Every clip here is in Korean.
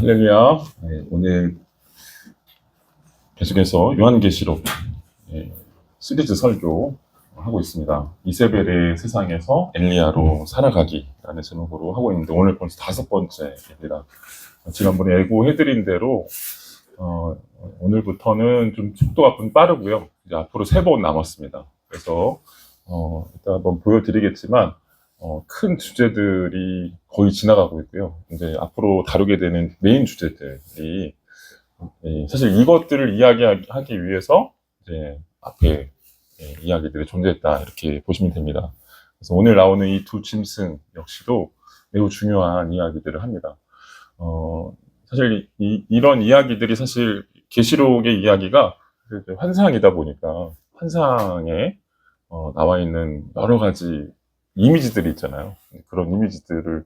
할렐루야. 오늘 계속해서 요한계시록 시리즈 설교 하고 있습니다. 이세벨의 세상에서 엘리야로 살아가기라는 제목으로 하고 있는데 오늘 벌써 5번째입니다. 지난번에 예고해드린 대로 오늘부터는 좀 속도가 좀 빠르고요. 이제 앞으로 3번 남았습니다. 그래서 이따 한번 보여드리겠지만 큰 주제들이 거의 지나가고 있고요. 이제 앞으로 다루게 되는 메인 주제들이 사실 이것들을 이야기하기 위해서 이제 앞에 이야기들이 존재했다 이렇게 보시면 됩니다. 그래서 오늘 나오는 이 두 짐승 역시도 매우 중요한 이야기들을 합니다. 사실 이런 이야기들이 사실 계시록의 이야기가 환상이다 보니까 환상에 나와 있는 여러 가지 이미지들이 있잖아요. 그런 이미지들을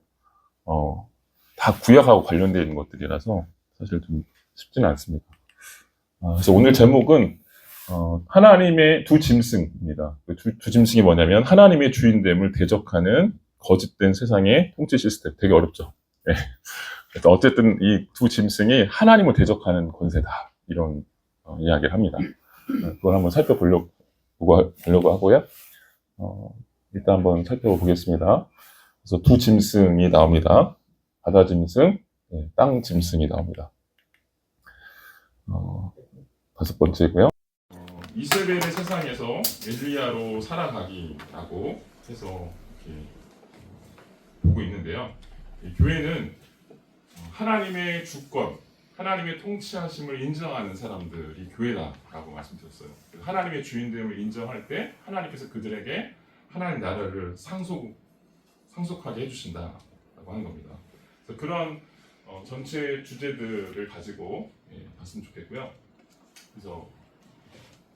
다 구약하고 관련되어 있는 것들이라서 사실 좀 쉽지는 않습니다. 그래서 오늘 제목은 하나님의 두 짐승입니다. 그 두 짐승이 뭐냐면 하나님의 주인됨을 대적하는 거짓된 세상의 통치 시스템. 되게 어렵죠. 네. 그래서 어쨌든 이 두 짐승이 하나님을 대적하는 권세다. 이런 이야기를 합니다. 그걸 한번 살펴보려고 하고요. 일단 한번 살펴보겠습니다. 그래서 두 짐승이 나옵니다. 바다 짐승, 땅 짐승이 나옵니다. 5번째고요. 이세벨의 세상에서 엘리야로 살아가기라고 해서 이렇게 보고 있는데요. 교회는 하나님의 주권, 하나님의 통치하심을 인정하는 사람들이 교회다라고 말씀드렸어요. 하나님의 주인됨을 인정할 때 하나님께서 그들에게 하나님 나라를 상속하게 해주신다라고 하는 겁니다. 그래서 그런 전체 주제들을 가지고 봤으면 좋겠고요. 그래서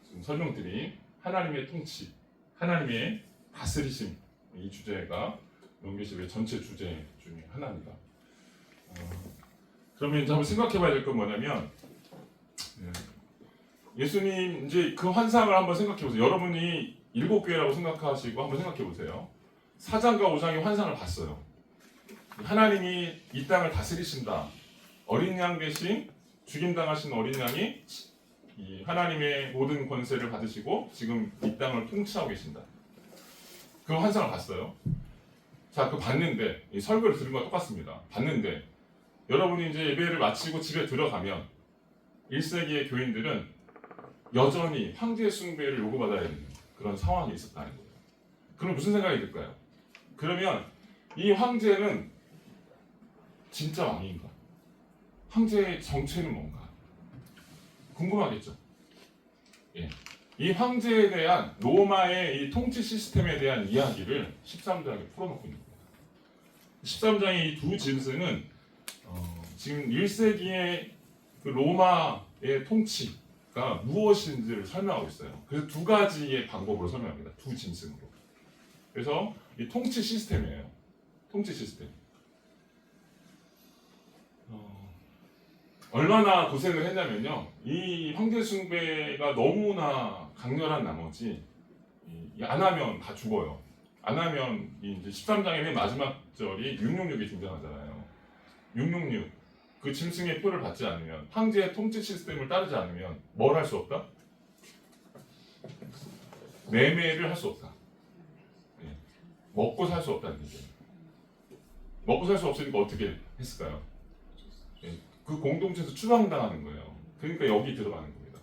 지금 설명드린 하나님의 통치, 하나님의 다스리심 이 주제가 요한계시록의 전체 주제 중에 하나입니다. 그러면 이제 한번 생각해봐야 될 건 뭐냐면 예수님 이제 그 환상을 한번 생각해보세요. 여러분이 7교회라고 생각하시고 한번 생각해보세요. 4장과 5장의 환상을 봤어요. 하나님이 이 땅을 다스리신다. 어린 양 대신 죽임당하신 어린 양이 이 하나님의 모든 권세를 받으시고 지금 이 땅을 통치하고 계신다. 그 환상을 봤어요. 자, 그 봤는데 이 설교를 들은 거와 똑같습니다. 봤는데 여러분이 이제 예배를 마치고 집에 들어가면 1세기의 교인들은 여전히 황제 숭배를 요구받아야 되는 그런 상황이 있었다는 거예요. 그럼 무슨 생각이 들까요? 그러면 이 황제는 진짜 왕인가? 황제의 정체는 뭔가? 궁금하겠죠? 예. 이 황제에 대한 로마의 이 통치 시스템에 대한 이야기를 13장에 풀어놓고 있는 거예요. 13장의 이 두 짐승은 지금 1세기의 그 로마의 통치가 무엇인지를 설명하고 있어요. 그래서 두 가지의 방법으로 설명합니다. 두 짐승으로. 그래서 이 통치 시스템이에요. 통치 시스템. 얼마나 고생을 했냐면요. 이 황제 숭배가 너무나 강렬한 나머지 안 하면 다 죽어요. 안 하면 이제 13장의 맨 마지막 절이 666이 등장하잖아요. 666. 그 짐승의 표를 받지 않으면 황제의 통치 시스템을 따르지 않으면 뭘 할 수 없다? 매매를 할 수 없다. 먹고 살 수 없다는 얘기예요. 먹고 살 수 없으니까 어떻게 했을까요? 그 공동체에서 추방당하는 거예요. 그러니까 여기 들어가는 겁니다.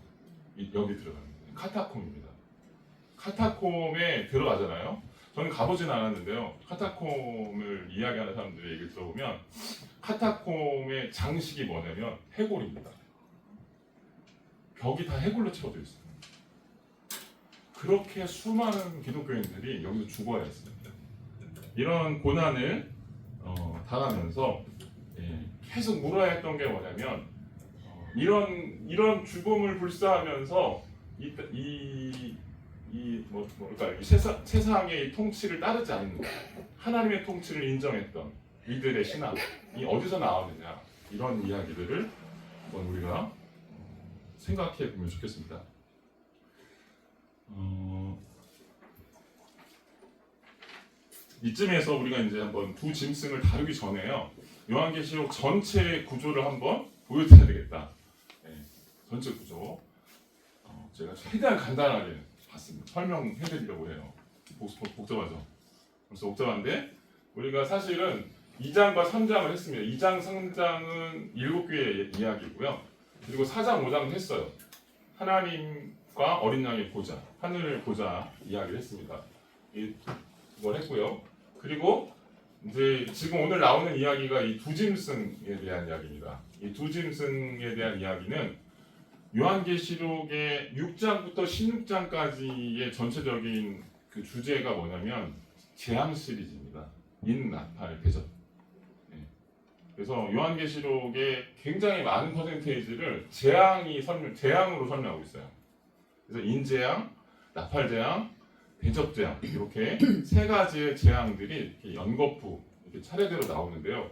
여기 들어가는 거예요. 카타콤입니다. 카타콤에 들어가잖아요. 저는 가보진 않았는데요. 카타콤을 이야기하는 사람들의 얘기를 들어보면 카타콤의 장식이 뭐냐면 해골입니다. 벽이 다 해골로 채워져 있어요. 그렇게 수많은 기독교인들이 여기서 죽어야 했습니다. 이런 고난을 당하면서 계속 물어야 했던 게 뭐냐면 이런 죽음을 불사하면서 세상의 통치를 따르지 않는 하나님의 통치를 인정했던 이들의 신앙이 어디서 나왔느냐 이런 이야기들을 한번 우리가 생각해 보면 좋겠습니다. 이쯤에서 우리가 이제 한번 두 짐승을 다루기 전에요. 요한계시록 전체 구조를 한번 보여드려야 되겠다. 네, 전체 구조. 제가 최대한 간단하게 봤습니다. 설명해드리려고 해요. 복잡하죠. 벌써 복잡한데 우리가 사실은 2장과 3장을 했습니다. 2장, 3장은 7개의 이야기고요. 그리고 4장, 5장은 했어요. 하나님과 어린 양의 보좌, 하늘 보좌 이야기를 했습니다. 이걸 했고요. 그리고 이제 지금 오늘 나오는 이야기가 이 두 짐승에 대한 이야기입니다. 이 두 짐승에 대한 이야기는 요한계시록의 6장부터 16장까지의 전체적인 그 주제가 뭐냐면 재앙 시리즈입니다. 인나팔 대접. 그래서 요한계시록의 굉장히 많은 퍼센테이지를 재앙으로 설명하고 있어요. 그래서 인재앙, 나팔재앙, 대접재앙 이렇게 세 가지의 재앙들이 이렇게 연거푸 이렇게 차례대로 나오는데요.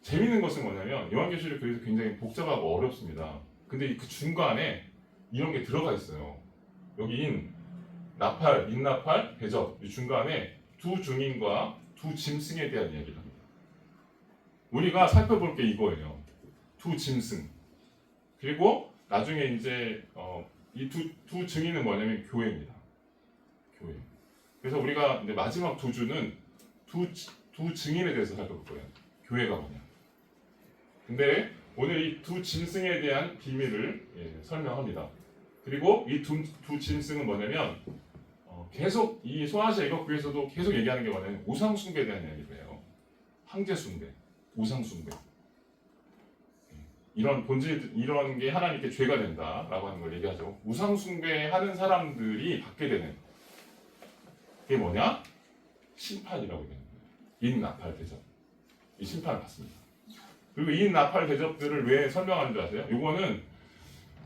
재밌는 것은 뭐냐면 요한계시록이 그래서 굉장히 복잡하고 어렵습니다. 근데 그 중간에 이런 게 들어가 있어요. 여기 나팔, 인나팔, 대접 이 중간에 두 증인과 두 짐승에 대한 이야기를 합니다. 우리가 살펴볼 게 이거예요. 두 짐승. 그리고 나중에 이제 이 두 증인은 뭐냐면 교회입니다. 교회. 그래서 우리가 이제 마지막 두 주는 두 증인에 대해서 살펴볼 거예요. 교회가 뭐냐. 근데 오늘 이 두 짐승에 대한 비밀을 설명합니다. 그리고 이 두 짐승은 뭐냐면 계속 이 소아시아 애국교회에서도 계속 얘기하는 게 뭐냐면 우상숭배에 대한 이야기를 해요. 황제숭배, 우상숭배. 이런 본질, 이런 게 하나님께 죄가 된다라고 하는 걸 얘기하죠. 우상숭배하는 사람들이 받게 되는 그게 뭐냐? 심판이라고 얘기하는 거예요. 인나팔 대접. 이 심판을 받습니다. 그리고 이 나팔 대접들을 왜 설명하는 줄 아세요? 이거는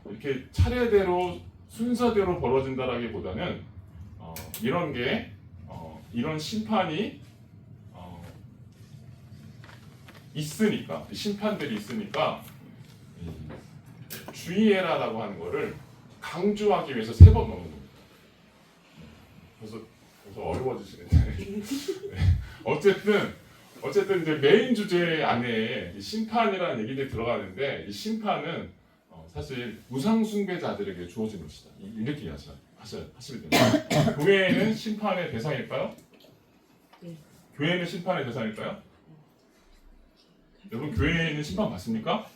이렇게 차례대로 순서대로 벌어진다라기보다는 이런 게 이런 심판이 있으니까 심판들이 있으니까 주의해라라고 하는 거를 강조하기 위해서 3번 넣는 겁니다. 그래서 어려워지시는데 어쨌든 이제 메인 주제 안에 심판이라는 얘기들이 들어가는데 이 심판은 사실 우상숭배자들에게 주어진 것이다. 이렇게 하시면 됩니다. 교회는 심판의 대상일까요? 네. 교회는 심판의 대상일까요? 여러분 교회는 심판 받습니까?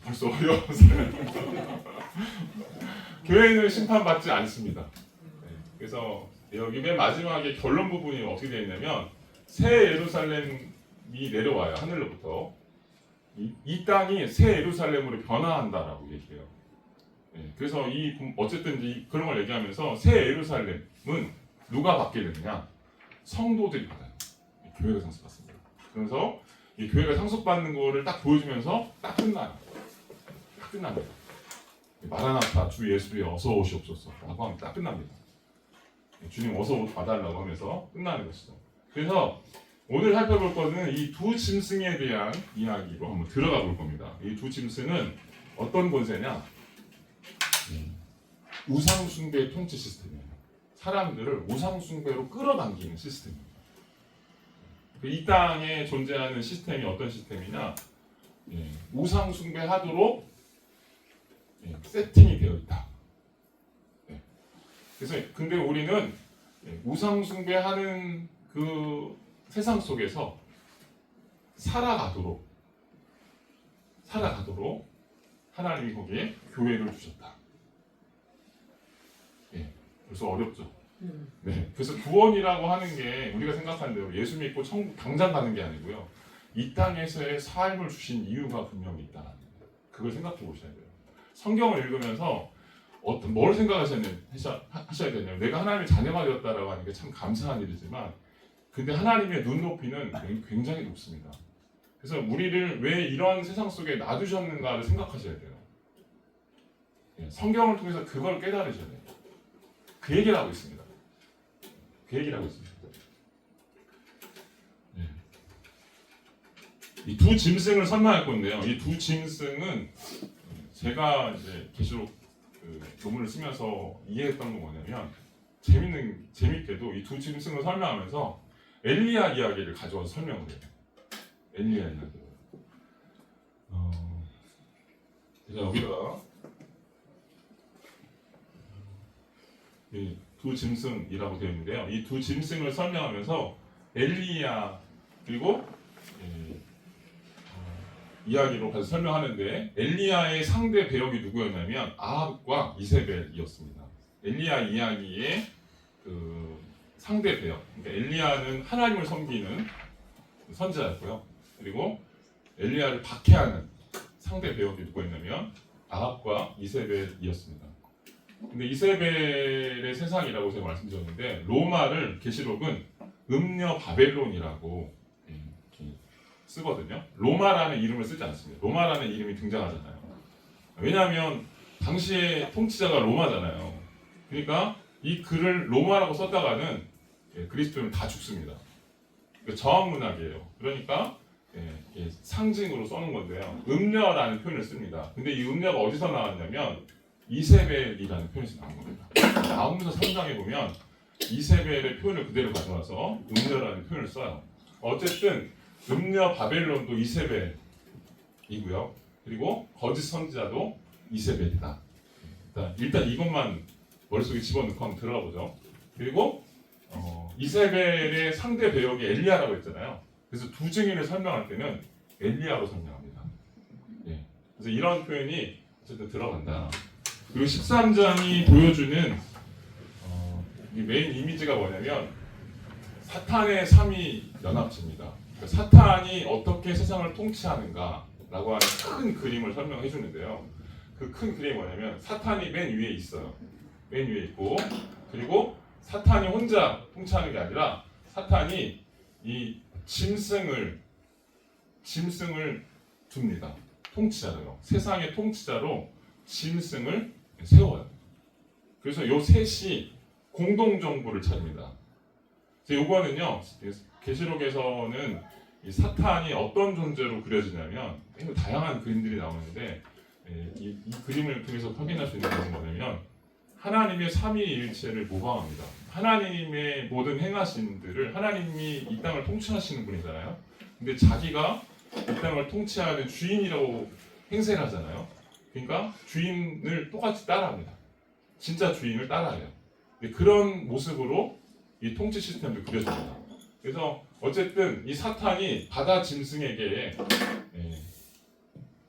벌써 어려웠어요. 교회는 심판받지 않습니다. 네. 그래서 여기 맨 마지막에 결론 부분이 어떻게 되어 있냐면 새 예루살렘이 내려와요. 하늘로부터. 이 땅이 새 예루살렘으로 변화한다라고 얘기해요. 네, 그래서 어쨌든 그런 걸 얘기하면서 새 예루살렘은 누가 받게 되느냐? 성도들이 받아요. 교회가 상속받습니다. 그래서 이 교회가 상속받는 거를 딱 보여주면서 딱 끝나요. 딱 끝납니다. 마라나타 주 예수여 어서 오시옵소서 라고 하면 딱 끝납니다. 주님 어서 와달라고 하면서 끝나는 것이죠. 그래서 오늘 살펴볼 거는 이 두 짐승에 대한 이야기로 한번 들어가 볼 겁니다. 이 두 짐승은 어떤 권세냐? 우상숭배 통치 시스템이에요. 사람들을 우상숭배로 끌어당기는 시스템입니다. 이 땅에 존재하는 시스템이 어떤 시스템이냐? 우상숭배하도록 세팅이 되어 있다. 그래서 근데 우리는 우상숭배하는 그 세상 속에서 살아가도록 하나님이 거기에 교회를 주셨다. 벌써 어렵죠. 네, 그래서 구원이라고 하는 게 우리가 생각하는 대로 예수 믿고 천국 당장 가는 게 아니고요. 이 땅에서의 삶을 주신 이유가 분명히 있다는 거예요. 그걸 생각해 보셔야 돼요. 성경을 읽으면서 뭘 생각하셔야 되냐면 내가 하나님의 자녀가 되었다라고 하는 게 참 감사한 일이지만 근데 하나님의 눈높이는 굉장히 높습니다. 그래서 우리를 왜 이런 세상 속에 놔두셨는가를 생각하셔야 돼요. 성경을 통해서 그걸 깨달으셔야 돼요. 그 얘기를 하고 있습니다. 이 두 짐승을 설명할 건데요. 이 두 짐승은 제가 이제 계시록 논문을 쓰면서 이해했던 건 뭐냐면 재밌게도 이 두 짐승을 설명하면서 엘리야 이야기를 가져와서 설명을 해요. 엘리야 이야기. 제가 여기다가 이 두 짐승이라고 되어 있는데요. 이 두 짐승을 설명하면서 엘리야 그리고 이야기로 가서 설명하는데 엘리야의 상대 배역이 누구였냐면 아합과 이세벨이었습니다. 엘리야 이야기의 그 상대 배역. 그러니까 엘리야는 하나님을 섬기는 선지자였고요. 그리고 엘리야를 박해하는 상대 배역이 누구였냐면 아합과 이세벨이었습니다. 근데 이세벨의 세상이라고 제가 말씀드렸는데 로마를 계시록은 음녀 바벨론이라고 쓰거든요. 로마라는 이름을 쓰지 않습니다. 로마라는 이름이 등장하잖아요. 왜냐하면 당시의 통치자가 로마잖아요. 그러니까 이 글을 로마라고 썼다가는 그리스도인은 다 죽습니다. 저항문학이에요. 그러니까 상징으로 써놓은 건데요. 음녀라는 표현을 씁니다. 근데 이 음녀가 어디서 나왔냐면 이세벨이라는 표현에서 나온 겁니다. 나홈서 3장에 보면 이세벨의 표현을 그대로 가져와서 음녀라는 표현을 써요. 어쨌든 음녀 바벨론도 이세벨이고요. 그리고 거짓 선지자도 이세벨이다. 일단 이것만 머릿속에 집어넣고 한번 들어가 보죠. 그리고 이세벨의 상대 배역이 엘리야라고 했잖아요. 그래서 두 증인을 설명할 때는 엘리야로 설명합니다. 그래서 이런 표현이 어쨌든 들어간다. 그리고 13장이 보여주는 이 메인 이미지가 뭐냐면 사탄의 삼위 연합체입니다. 그러니까 사탄이 어떻게 세상을 통치하는가라고 하는 큰 그림을 설명해 주는데요. 그 큰 그림이 뭐냐면 사탄이 맨 위에 있어요. 맨 위에 있고 그리고 사탄이 혼자 통치하는 게 아니라 사탄이 이 짐승을 둡니다. 통치자로요. 세상의 통치자로 짐승을 세워요. 그래서 요 셋이 공동 정부를 차립니다. 요거는요 계시록에서는 이 사탄이 어떤 존재로 그려지냐면 다양한 그림들이 나오는데 이 그림을 통해서 확인할 수 있는 것은 뭐냐면 하나님의 삼위일체를 모방합니다. 하나님의 모든 행하심들을 하나님이 이 땅을 통치하시는 분이잖아요. 근데 자기가 이 땅을 통치하는 주인이라고 행세를 하잖아요. 그러니까 주인을 똑같이 따라합니다. 진짜 주인을 따라해요. 그런 모습으로 이 통치 시스템도 그려집니다. 그래서 어쨌든 이 사탄이 바다 짐승에게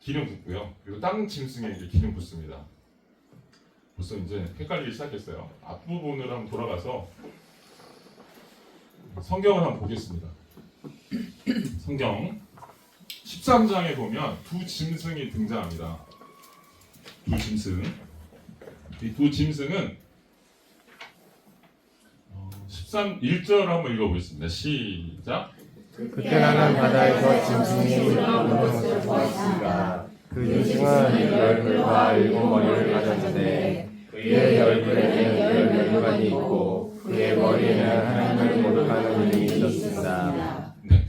기름 붓고요. 그리고 땅 짐승에게 기름 붓습니다. 벌써 이제 헷갈리기 시작했어요. 앞부분을 한번 돌아가서 성경을 한번 보겠습니다. 성경 13장에 보면 두 짐승이 등장합니다. 두 짐승. 이 두 짐승은 1절을 한번 읽어보겠습니다. 시작. 그때 나는 바다에서 짐승이 운동을 보았습니다. 그 짐승은 열불과 일곱 머리를 가졌는데 그의 열불에는 열 열관이 있고 그의 머리에는 하나님을 모독하는 이름이 있었습니다. 네.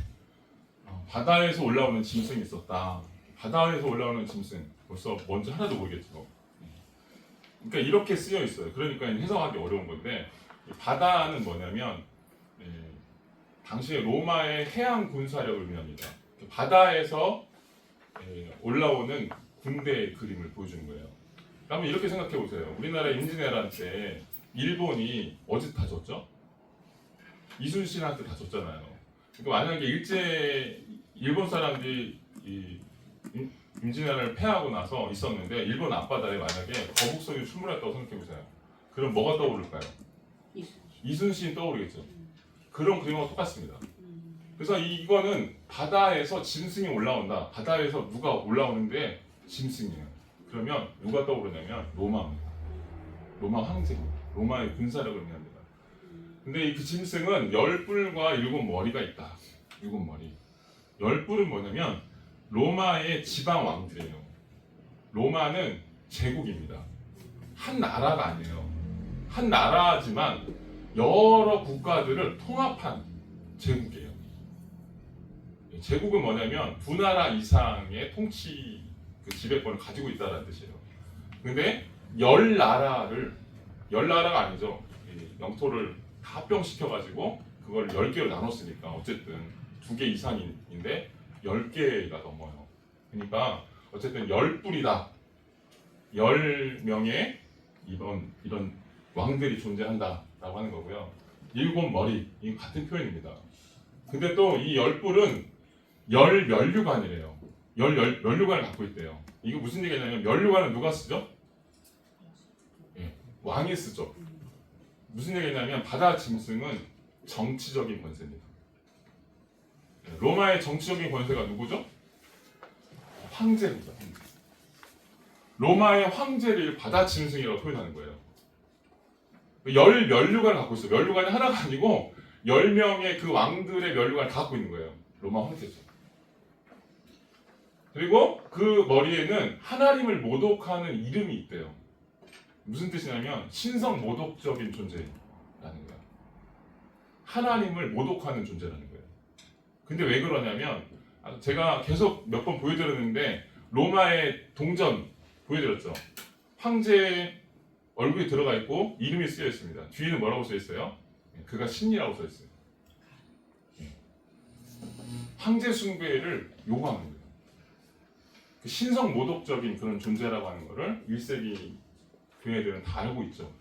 바다에서 올라오는 짐승이 있었다. 바다에서 올라오는 짐승. 벌써 뭔지 하나도 모르겠죠. 그러니까 이렇게 쓰여 있어요. 그러니까 해석하기 어려운 건데 바다는 뭐냐면 당시에 로마의 해양 군사력을 의미합니다. 바다에서 올라오는 군대의 그림을 보여주는 거예요. 그러면 이렇게 생각해 보세요. 우리나라 임진왜란 때 일본이 어디 다 졌죠? 이순신한테 다 졌잖아요. 그러니까 만약에 일본 사람들이 이 임진왜란을 패하고 나서 있었는데 일본 앞바다에 만약에 거북선이 출몰했다고 생각해 보세요. 그럼 뭐가 떠오를까요? 이순신 떠오르겠죠. 그런 그림과 똑같습니다. 그래서 이거는 바다에서 짐승이 올라온다. 바다에서 누가 올라오는데 짐승이에요. 그러면 누가 떠오르냐면 로마입니다. 로마 황제입니다. 로마의 군사력을 의미합니다. 근데 그 짐승은 열뿔과 일곱 머리가 있다. 일곱 머리. 열뿔은 뭐냐면 로마의 지방 왕들이에요. 로마는 제국입니다. 한 나라가 아니에요. 한 나라지만 여러 국가들을 통합한 제국이에요. 제국은 뭐냐면 두 나라 이상의 통치 그 지배권을 가지고 있다는 뜻이에요. 근데 열 나라가 아니죠. 영토를 다 합병시켜가지고 그걸 10개로 나눴으니까 어쨌든 2개 이상인데 10개가 넘어요. 그러니까 어쨌든 10뿔이다. 10명의 이런 왕들이 존재한다라고 하는 거고요. 7머리, 이 같은 표현입니다. 근데 또 이 10뿔은 10면류관이래요. 10면류관을 갖고 있대요. 이게 무슨 얘기냐면 면류관은 누가 쓰죠? 예, 왕이 쓰죠. 무슨 얘기냐면 바다 짐승은 정치적인 권세입니다. 예, 로마의 정치적인 권세가 누구죠? 황제입니다. 로마의 황제를 바다 짐승이라고 표현하는 거예요. 10면류관을 갖고 있어요. 면류관이 하나가 아니고 10명의 그 왕들의 면류관을 다 갖고 있는 거예요. 로마 황제죠. 그리고 그 머리에는 하나님을 모독하는 이름이 있대요. 무슨 뜻이냐면 신성 모독적인 존재라는 거예요. 하나님을 모독하는 존재라는 거예요. 근데 왜 그러냐면 제가 계속 몇 번 보여드렸는데 로마의 동전 보여드렸죠. 황제의 얼굴이 들어가 있고 이름이 쓰여 있습니다. 뒤에는 뭐라고 써 있어요? 그가 신이라고 써 있어요. 황제 숭배를 요구하는 거예요. 그 신성 모독적인 그런 존재라고 하는 거를 1세기 교회들은 다 알고 있죠.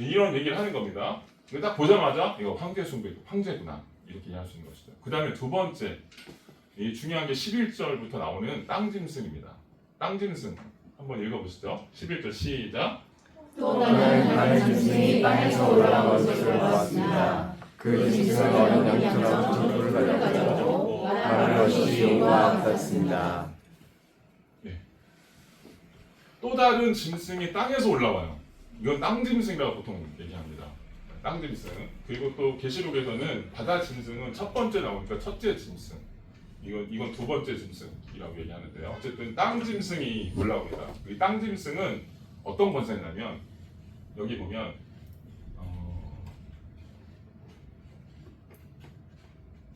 이런 얘기를 하는 겁니다. 근데 딱 보자마자 이거 황제 숭배, 황제구나 이렇게 이해할 수 있는 것이죠. 그 다음에 두 번째, 이 중요한 게 11절부터 나오는 땅짐승입니다. 땅짐승 한번 읽어보시죠. 11절 시작. 또 나는 다른 짐승이 땅에서 올라온 것을 보았습니다. 그 짐승은 어린 양처럼 두 뿔을 가졌고 말하는 것이 용과 같았습니다. 또 다른 짐승이 땅에서 올라와요. 이건 땅짐승이라고 보통 얘기합니다. 땅짐승. 그리고 또 계시록에서는 바다 짐승은 첫 번째 나오니까 첫째 짐승. 이건 두 번째 짐승이라고 얘기하는데요. 어쨌든 땅짐승이 올라옵니다. 이 땅짐승은 어떤 권세냐면 여기 보면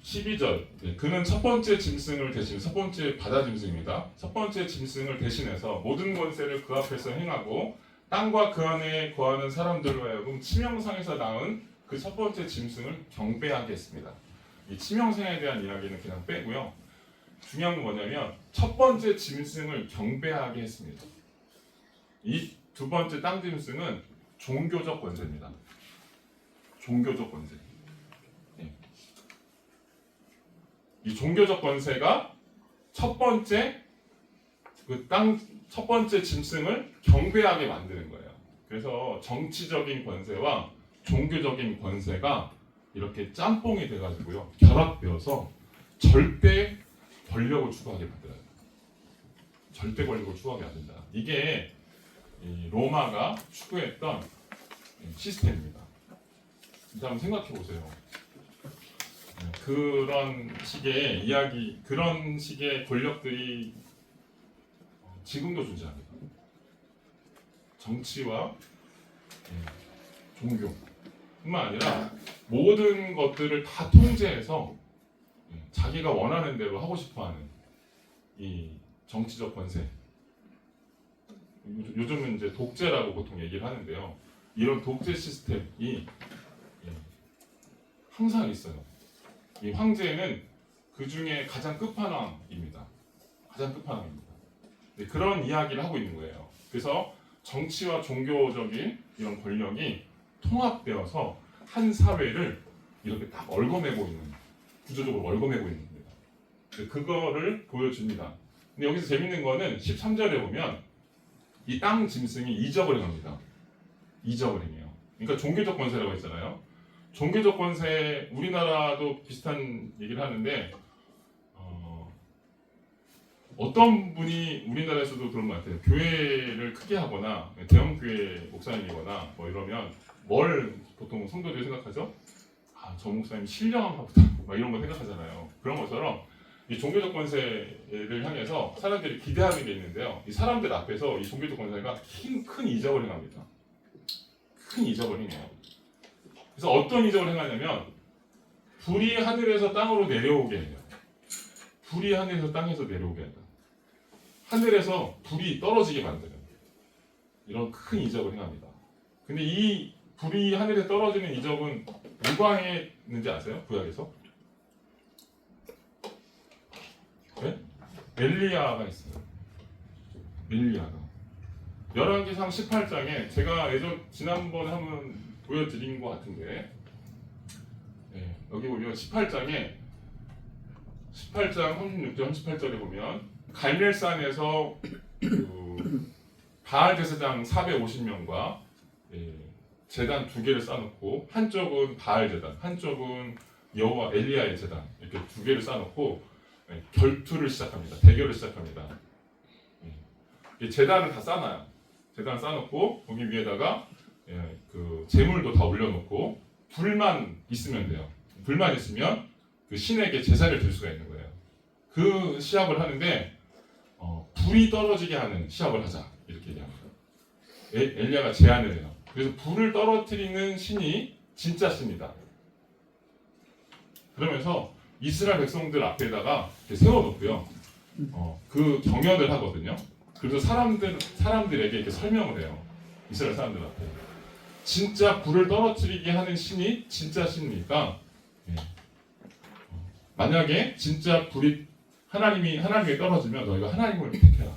12절 그는 첫 번째 짐승을 대신 첫 번째 바다 짐승입니다. 첫 번째 짐승을 대신해서 모든 권세를 그 앞에서 행하고 땅과 그 안에 거하는 사람들로 하여금 치명상에서 낳은 그 첫 번째 짐승을 경배하게 했습니다. 이 치명상에 대한 이야기는 그냥 빼고요. 중요한 건 뭐냐면 첫 번째 짐승을 경배하게 했습니다. 이 두 번째 땅 짐승은 종교적 권세입니다. 종교적 권세. 이 종교적 권세가 첫 번째 첫 번째 짐승을 경배하게 만드는 거예요. 그래서 정치적인 권세와 종교적인 권세가 이렇게 짬뽕이 돼가지고요 결합되어서 절대 권력을 추구하게 만들어요. 절대 권력을 추구하게 안 된다. 이게 이 로마가 추구했던 시스템입니다. 진짜 한번 생각해 보세요. 그런 식의 이야기, 그런 식의 권력들이 지금도 존재합니다. 정치와 종교뿐만 아니라 모든 것들을 다 통제해서 자기가 원하는 대로 하고 싶어하는 이 정치적 권세. 요즘은 이제 독재라고 보통 얘기를 하는데요. 이런 독재 시스템이 항상 있어요. 이 황제는 그 중에 가장 끝판왕입니다. 가장 끝판왕입니다. 네, 그런 이야기를 하고 있는 거예요. 그래서 정치와 종교적인 이런 권력이 통합되어서 한 사회를 이렇게 딱 얽어매고 있는, 구조적으로 얽어매고 있는 겁니다. 그거를 보여줍니다. 근데 여기서 재밌는 거는 13절에 보면 이 땅 짐승이 이적을 행합니다. 이적을 행해요. 그러니까 종교적 권세라고 했잖아요. 종교적 권세, 우리나라도 비슷한 얘기를 하는데 어떤 분이 우리나라에서도 그런 것 같아요. 교회를 크게 하거나 대형 교회 목사님이거나 뭐 이러면 뭘 보통 성도들이 생각하죠? 아, 저 목사님 신령한가 보다 막 이런 거 생각하잖아요. 그런 것처럼 이 종교적 권세를 향해서 사람들이 기대하는 게 있는데요. 이 사람들 앞에서 이 종교적 권세가 큰 이적을 행합니다. 큰 이적을 행해요. 그래서 어떤 이적을 행하냐면 불이 하늘에서 땅으로 내려오게 해요. 불이 하늘에서 땅에서 내려오게 한다. 하늘에서 불이 떨어지게 만드는 이런 큰 이적을 행합니다. 근데 이 불이 하늘에 떨어지는 이적은 누가 했는지 아세요? 구약에서? 엘리야가 있어요. 엘리야가. 열왕기상 18장에 제가 지난번에 한번 보여드린 것 같은데, 네, 여기 보면 18장 36절 38절에 보면 갈멜산에서 그 바알 제사장 450명과 제단 2개를 쌓아놓고, 한쪽은 바알 제단, 한쪽은 여호와 엘리야의 제단, 이렇게 2개를 쌓아놓고 결투를 시작합니다. 대결을 시작합니다. 제단을 다 쌓아놔요. 제단을 쌓아놓고 거기 위에다가 그 제물도 다 올려놓고 불만 있으면 돼요. 불만 있으면 그 신에게 제사를 드릴 수가 있는 거예요. 그 시합을 하는데 불이 떨어지게 하는 시합을 하자, 이렇게 얘기합니다. 엘리야가 제안을 해요. 그래서 불을 떨어뜨리는 신이 진짜 신이다. 그러면서 이스라엘 백성들 앞에다가 이렇게 세워놓고요. 그 경연을 하거든요. 그래서 사람들에게 이렇게 설명을 해요. 이스라엘 사람들 앞에. 진짜 불을 떨어뜨리게 하는 신이 진짜 신이니까, 만약에 진짜 불이 하나님께 떨어지면 너희가 하나님을 택해라,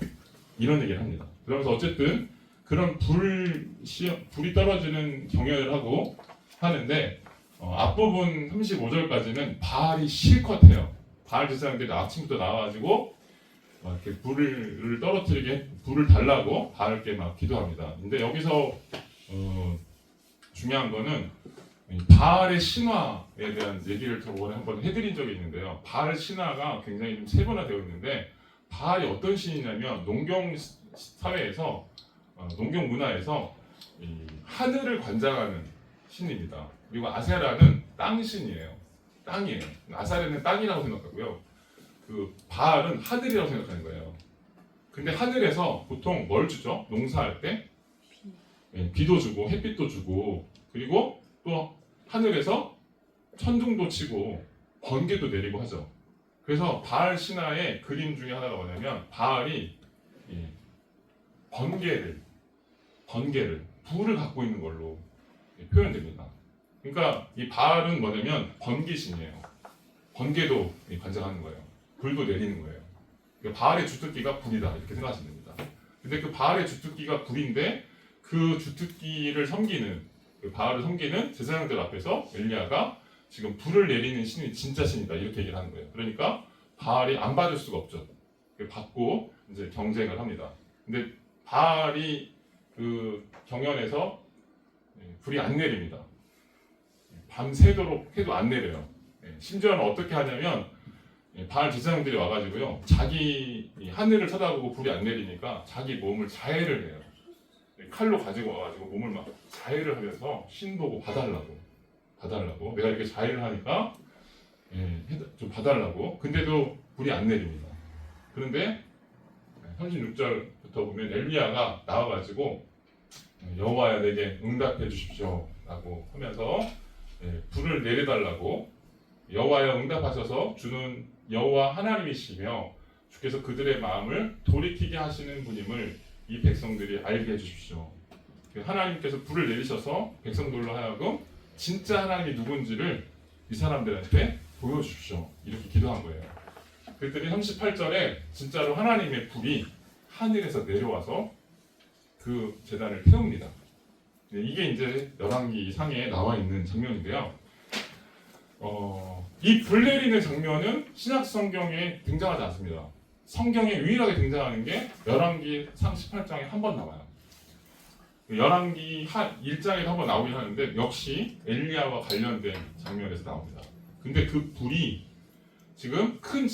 이런 얘기를 합니다. 그러면서 어쨌든 그런 불이 떨어지는 경연을 하고 하는데, 앞부분 35절까지는 바알이 실컷 해요. 바알 제사장들이 아침부터 나와가지고 이렇게 불을 떨어뜨리게, 불을 달라고 바알께 막 기도합니다. 근데 여기서 중요한 거는 바알의 신화에 대한 얘기를 저번에 한번 해드린 적이 있는데요. 바알 신화가 굉장히 좀 세분화되어 있는데, 바알이 어떤 신이냐면 농경 사회에서, 농경 문화에서 하늘을 관장하는 신입니다. 그리고 아세라는 땅신이에요. 땅이에요. 아세라는 땅이라고 생각하고요. 그 바알은 하늘이라고 생각하는 거예요. 근데 하늘에서 보통 뭘 주죠? 농사할 때 비도 주고 햇빛도 주고, 그리고 또 하늘에서 천둥도 치고 번개도 내리고 하죠. 그래서 바알 신화의 그림 중에 하나가 뭐냐면, 바알이 번개를 불을 갖고 있는 걸로 표현됩니다. 그러니까 이 바알은 뭐냐면 번개신이에요. 번개도 관장하는 거예요. 불도 내리는 거예요. 그러니까 바알의 주특기가 불이다, 이렇게 생각하시면 됩니다. 근데 그 바알의 주특기가 불인데, 그 주특기를 섬기는, 그 바알을 섬기는 제사장들 앞에서 엘리야가 지금 불을 내리는 신이 진짜 신이다, 이렇게 얘기를 하는 거예요. 그러니까 바알이 안 받을 수가 없죠. 받고 이제 경쟁을 합니다. 근데 바알이 그 경연에서 불이 안 내립니다. 밤새도록 해도 안 내려요. 심지어는 어떻게 하냐면, 바알 제사장들이 와가지고요, 자기 하늘을 쳐다보고 불이 안 내리니까 자기 몸을 자해를 해요. 칼로 가지고 와가지고 몸을 막 자해를 하면서 신 보고 봐달라고 내가 이렇게 자해를 하니까 좀 봐달라고. 근데도 불이 안 내립니다. 그런데 36절부터 보면 엘리야가 나와가지고 여호와야 내게 응답해 주십시오 라고 하면서 불을 내려달라고, 여호와여 응답하셔서 주는 여호와 하나님이시며 주께서 그들의 마음을 돌이키게 하시는 분임을 이 백성들이 알게 해주십시오. 하나님께서 불을 내리셔서 백성들로 하여금 진짜 하나님이 누군지를 이 사람들한테 보여주십시오, 이렇게 기도한 거예요. 그랬더니 38절에 진짜로 하나님의 불이 하늘에서 내려와서 그 제단을 태웁니다. 이게 이제 열왕기 상에 나와 있는 장면인데요. 이 불 내리는 장면은 신약 성경에 등장하지 않습니다. 성경에 유일하게 등장하는 게 열왕기 상 18장에 한 번 나와요. 열왕기 1장에도 한 번 나오긴 하는데, 역시 엘리야와 관련된 장면에서 나옵니다. 근데 그 불이 지금 큰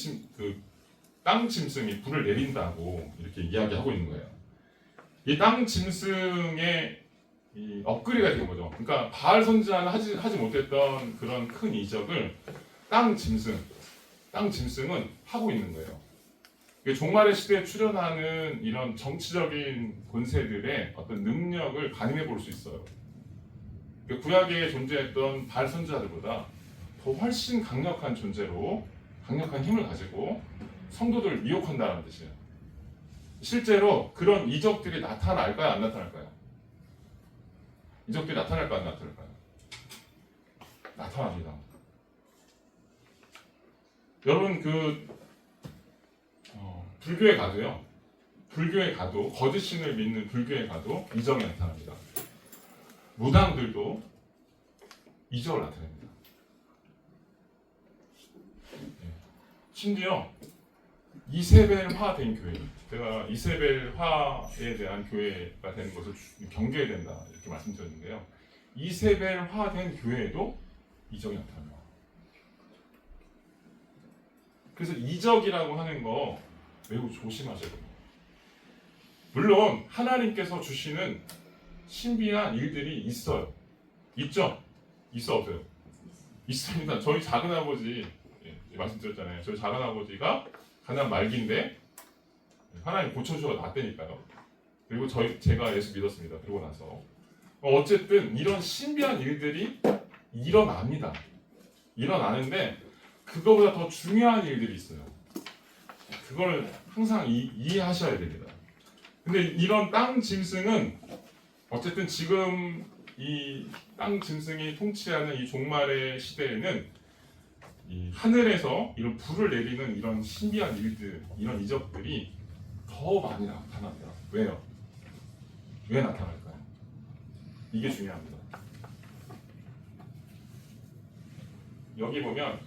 땅 짐승이 불을 내린다고 이렇게 이야기하고 있는 거예요. 이 땅 짐승의 이 업그레이드가 된 거죠. 그러니까 바알 선지자는 하지 못했던 그런 큰 이적을 땅 짐승은 하고 있는 거예요. 종말의 시대에 출현하는 이런 정치적인 권세들의 어떤 능력을 가늠해 볼 수 있어요. 구약에 존재했던 바알 선지자들보다 더 훨씬 강력한 존재로, 강력한 힘을 가지고 성도들을 미혹한다는 뜻이에요. 실제로 그런 이적들이 나타날까요, 안 나타날까요? 이적들이 나타날까요, 안 나타날까요? 나타납니다. 여러분, 불교에 가도요. 불교에 가도 거짓 신을 믿는 불교에 가도 이정이 나타납니다. 무당들도 이적을 나타냅니다. 심지어 이세벨화된 교회, 제가 이세벨화에 대한 교회가 되는 것을 경계해야 된다 이렇게 말씀드렸는데요. 이세벨화된 교회에도 이적이 나타납니다. 그래서 이적이라고 하는 거 매우 조심하셔야 됩니다. 물론 하나님께서 주시는 신비한 일들이 있어요. 있죠? 있어 없어요? 있습니다. 저희 작은아버지 말씀드렸잖아요. 저희 작은아버지가 가난 말기인데 하나님 고쳐주셔서 낫다니까요. 그리고 제가 예수 믿었습니다. 그러고 나서 어쨌든 이런 신비한 일들이 일어납니다. 일어나는데 그거보다 더 중요한 일들이 있어요. 그걸 항상 이해하셔야 됩니다. 근데 이런 땅 짐승은 어쨌든 지금 이 땅 짐승이 통치하는 이 종말의 시대에는 이 하늘에서 이런 불을 내리는 이런 신비한 일들, 이런 이적들이 더 많이 나타납니다. 왜요? 왜 나타날까요? 이게 중요합니다. 여기 보면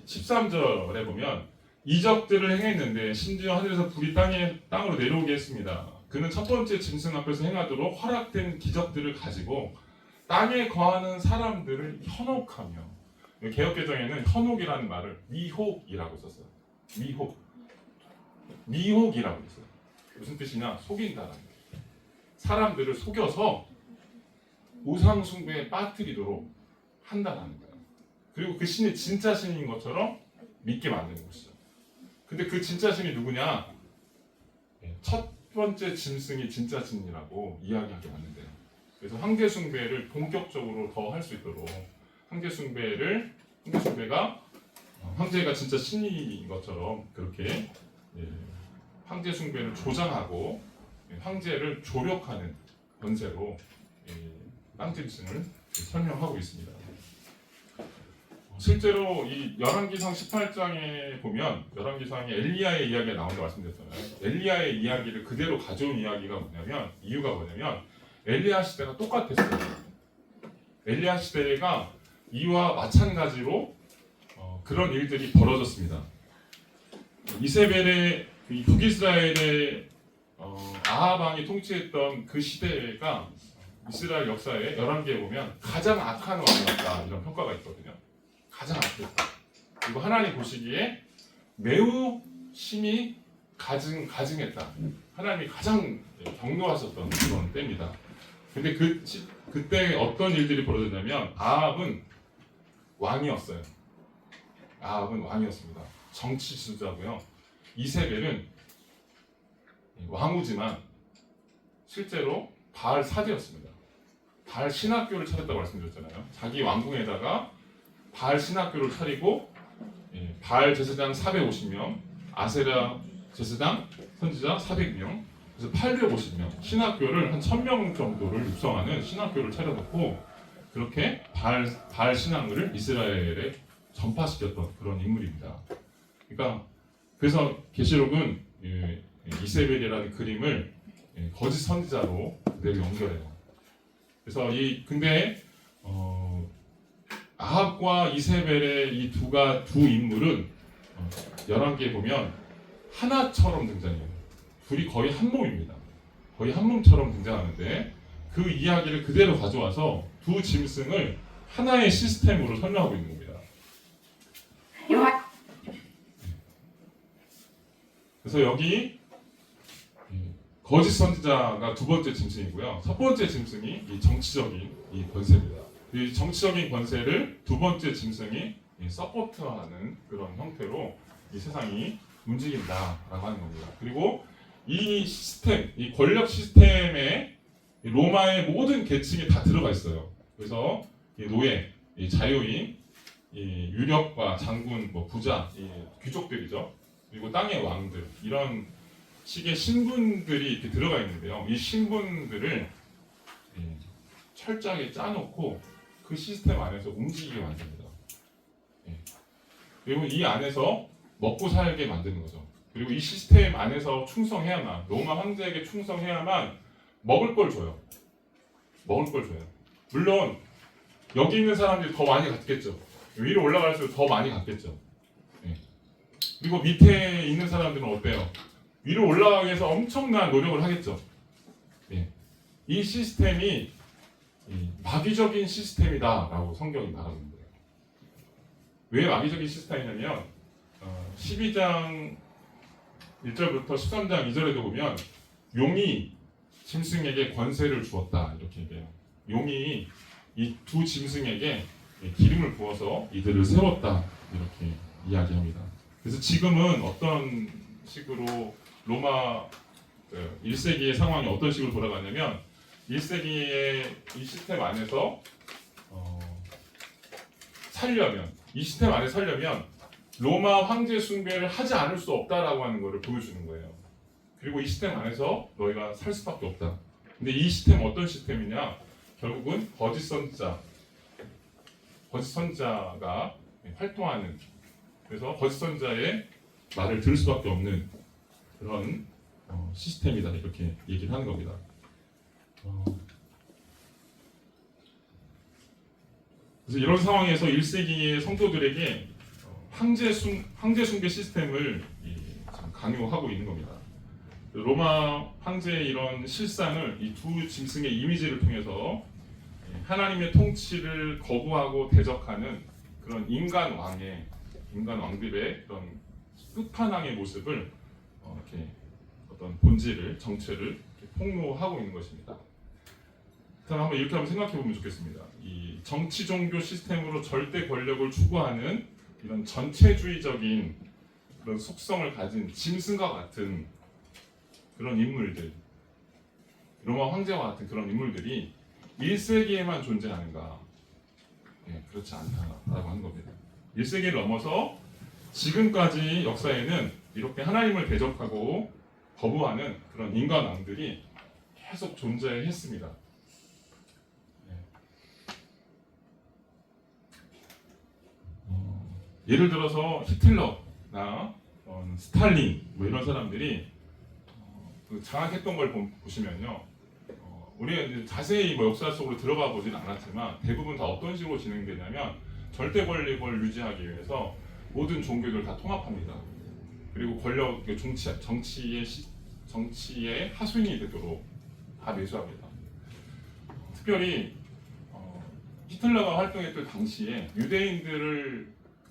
13절에 보면 이적들을 행했는데 심지어 하늘에서 불이 땅으로 내려오게 했습니다. 그는 첫 번째 짐승 앞에서 행하도록 허락된 기적들을 가지고 땅에 거하는 사람들을 현혹하며, 개역개정에는 현혹이라는 말을 미혹이라고 썼어요. 미혹이라고 했어요. 무슨 뜻이냐? 속인다라는 거예요. 사람들을 속여서 우상 숭배에 빠뜨리도록 한다는 거예요. 그리고 그 신이 진짜 신인 것처럼 믿게 만드는 것이죠. 근데 그 진짜 신이 누구냐? 첫 번째 짐승이 진짜 신이라고 이야기하게 만든대요. 그래서 황제 숭배를 본격적으로 더 할 수 있도록 황제가 황제가 진짜 신인 것처럼 그렇게 황제 숭배를 조장하고 황제를 조력하는 권세로 땅 짐승을 설명하고 있습니다. 실제로 이 열왕기상 18장에 보면 열왕기상에 엘리야의 이야기가 나온다고 말씀드렸잖아요. 엘리야의 이야기를 그대로 가져온 이유가 뭐냐면 엘리야 시대가 똑같았어요. 엘리야 시대가 이와 마찬가지로 그런 일들이 벌어졌습니다. 이세벨의 북이스라엘의 아합 왕이 통치했던 그 시대가 이스라엘 역사에 열왕기에 보면 가장 악한 왕이었다 이런 평가가 있거든요. 가장 악했다. 그리고 하나님 보시기에 매우 심히 가증했다. 하나님이 가장 경노하셨던 그런 때입니다. 근데 그때 어떤 일들이 벌어졌냐면 아합은 왕이었어요. 아합은 왕이었습니다. 정치 지도자고요. 이세벨은 왕후지만 실제로 바알 사제였습니다. 바알 신학교를 차렸다고 말씀드렸잖아요. 자기 왕궁에다가 바알 신학교를 차리고 바알 제사장 450명, 아세라 제사장 선지자 400명, 그래서 850명 신학교를 한 1000명 정도를 육성하는 신학교를 차려놓고 그렇게 바알 신앙을 이스라엘에 전파시켰던 그런 인물입니다. 그러니까 그래서 계시록은 이세벨이라는 그림을 거짓 선지자로 그대로 연결해요. 그래서 근데 아합과 이세벨의 이 두 인물은 열왕기에 보면 하나처럼 등장해요. 둘이 거의 한 몸입니다. 거의 한 몸처럼 등장하는데 그 이야기를 그대로 가져와서 두 짐승을 하나의 시스템으로 설명하고 있는 겁니다. 그래서 여기 거짓 선지자가 두 번째 짐승이고요. 첫 번째 짐승이 이 정치적인 이 권세입니다. 이 정치적인 권세를 두 번째 짐승이 서포트하는 그런 형태로 이 세상이 움직인다라고 하는 겁니다. 그리고 이 시스템, 이 권력 시스템에 로마의 모든 계층이 다 들어가 있어요. 그래서 이 노예, 이 자유인, 이 유력과 장군, 부자, 이 귀족들이죠. 그리고 땅의 왕들, 이런 식의 신분들이 이렇게 들어가 있는데요. 이 신분들을 철저하게 짜놓고 그 시스템 안에서 움직이게 만듭니다. 그리고 이 안에서 먹고 살게 만드는 거죠. 그리고 이 시스템 안에서 충성해야만, 로마 황제에게 충성해야만 먹을 걸 줘요. 먹을 걸 줘요. 물론 여기 있는 사람들이 더 많이 갖겠죠. 위로 올라갈수록 더 많이 갖겠죠. 예. 그리고 밑에 있는 사람들은 어때요? 위로 올라가기 위해서 엄청난 노력을 하겠죠. 예. 이 시스템이 마귀적인 시스템이다라고 성경이 말하고 있는 거예요. 왜 마귀적인 시스템이냐면 12장 1절부터 13장 2절에도 보면 용이 짐승에게 권세를 주었다 이렇게 얘기해요. 용이 이 두 짐승에게 기름을 부어서 이들을 세웠다 이렇게 이야기합니다. 그래서 지금은 어떤 식으로 로마 1세기의 상황이 어떤 식으로 돌아가냐면 1세기의 이 시스템 안에서 살려면 이 시스템 안에 살려면 로마 황제 숭배를 하지 않을 수 없다라고 하는 것을 보여주는 거예요. 그리고 이 시스템 안에서 너희가 살 수밖에 없다. 근데 이 시스템은 어떤 시스템이냐? 결국은 거짓 선자가 활동하는, 그래서 거짓 선자의 말을 들을 수밖에 없는 그런 시스템이다 이렇게 얘기를 하는 겁니다. 그래서 이런 상황에서 1세기의 성도들에게 황제 숭배 시스템을 지금 강요하고 있는 겁니다. 로마 황제의 이런 실상을 이 두 짐승의 이미지를 통해서 하나님의 통치를 거부하고 대적하는 그런 인간 왕들의 그런 끝판왕의 모습을 이렇게 어떤 본질을, 정체를 폭로하고 있는 것입니다. 그럼 한번 이렇게 한번 생각해 보면 좋겠습니다. 이 정치 종교 시스템으로 절대 권력을 추구하는 이런 전체주의적인 그런 속성을 가진 짐승과 같은 그런 인물들, 로마 황제와 같은 그런 인물들이 1세기에만 존재하는가? 그렇지 않다라고 하는 겁니다. 1세기를 넘어서 지금까지 역사에는 이렇게 하나님을 대적하고 거부하는 그런 인간 왕들이 계속 존재했습니다. 예를 들어서 히틀러나 스탈린 뭐 이런 사람들이 그 장악했던 걸 보시면요, 우리가 이제 자세히 뭐 역사 속으로 들어가 보진 않았지만 대부분 다 어떤 식으로 진행되냐면 절대 권력을 유지하기 위해서 모든 종교를 다 통합합니다. 그리고 권력, 정치의 하수인이 되도록 다 매수합니다. 특별히 히틀러가 활동했던 당시에